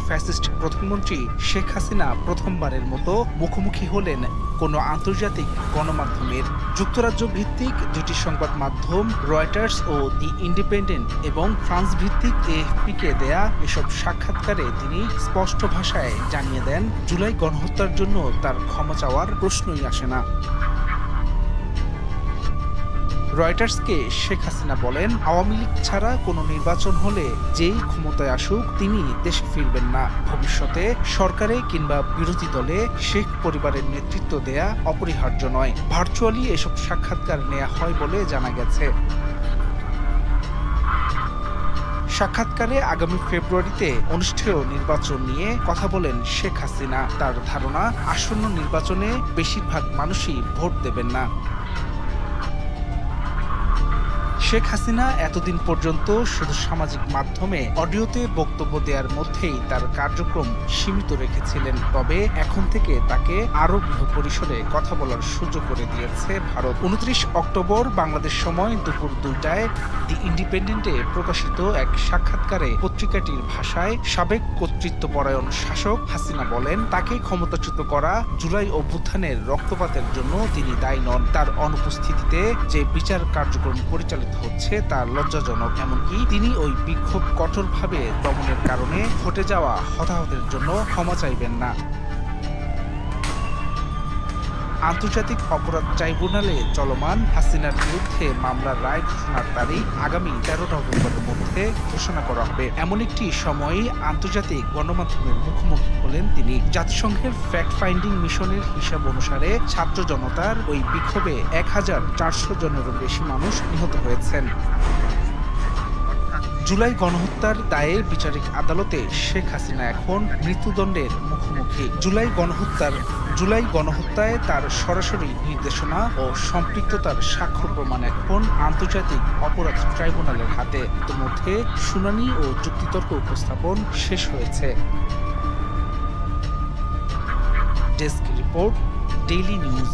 Fascist প্রধানমন্ত্রী শেখ হাসিনা প্রথমবারের মতো মুখোমুখি হলেন কোনো আন্তর্জাতিক গণমাধ্যমের। যুক্তরাজ্য ভিত্তিক দুটি সংবাদ মাধ্যম রয়টার্স ও দি ইন্ডিপেন্ডেন্ট এবং ফ্রান্স ভিত্তিক এএফপিকে দেয়া এসব সাক্ষাৎকারে তিনি স্পষ্ট ভাষায় জানিয়ে দেন, জুলাই গণহত্যার জন্য তার ক্ষমা চাওয়ার প্রশ্নই আসে না। রয়টার্সকে শেখ হাসিনা বলেন, আওয়ামী লীগ ছাড়া কোনো নির্বাচন হলে যেই ক্ষমতায় আসুক তিনি দেশে ফিরবেন না। ভবিষ্যতে সরকারে কিংবা বিরোধী দলে শেখ পরিবারের নেতৃত্ব দেয়া অপরিহার্য নয়। ভার্চুয়ালি এসব সাক্ষাৎকার নেওয়া হয় বলে জানা গেছে। সাক্ষাৎকারে আগামী ফেব্রুয়ারিতে অনুষ্ঠেয় নির্বাচন নিয়ে কথা বলেন শেখ হাসিনা। তার ধারণা, আসন্ন নির্বাচনে বেশিরভাগ মানুষই ভোট দেবেন না। শেখ হাসিনা এতদিন পর্যন্ত শুধু সামাজিক মাধ্যমে অডিওতে বক্তব্য দেওয়ার মধ্যেই তার কার্যক্রম সীমিত রেখেছিলেন। তবে এখন থেকে তাকে আরও বৃহৎ পরিসরে কথা বলার সুযোগ করে দিয়েছে ভারত। ২৯ অক্টোবর বাংলাদেশ সময় দুপুর ২টায় দি ইন্ডিপেন্ডেন্টে প্রকাশিত এক সাক্ষাৎকারে পত্রিকাটির ভাষায় সাবেক কর্তৃত্বপরায়ণ শাসক হাসিনা বলেন, তাকে ক্ষমতাচ্যুত করা জুলাই অভ্যুত্থানের রক্তপাতের জন্য তিনি দায়ী নন। তার অনুপস্থিতিতে যে বিচার কার্যক্রম পরিচালিত হচ্ছে তা লজ্জাজনক। এমনকি তিনি ওই বিক্ষোভ কঠোরভাবে দমনের কারণে ঘটে যাওয়া হতাহতের জন্য ক্ষমা চাইবেন না। আন্তর্জাতিক অপরাধ ট্রাইব্যুনালে চলমান হাসিনার বিরুদ্ধে মামলার রায় ঘোষণার তারিখ আগামী ১৩ নভেম্বরের মধ্যে ঘোষণা করা হবে। এমন একটি সময়েই আন্তর্জাতিক গণমাধ্যমের মুখোমুখি হলেন তিনি। জাতিসংঘের ফ্যাক্ট ফাইন্ডিং মিশনের হিসাব অনুসারে ছাত্র জনতার ওই বিক্ষোভে ১,৪০০ জনেরও বেশি মানুষ নিহত হয়েছেন। জুলাই গণহত্যার দায়ে বিচারিক আদালতে শেখ হাসিনা এখন মৃত্যুদণ্ডের মুখোমুখি। জুলাই গণহত্যায় তার সরাসরি নির্দেশনা ও সম্পৃক্ততার সাক্ষ্য প্রমাণ এখন আন্তর্জাতিক অপরাধ ট্রাইব্যুনালের হাতে। ইতিমধ্যে শুনানি ও যুক্তিতর্ক উপস্থাপন শেষ হয়েছে। Desk report, daily news.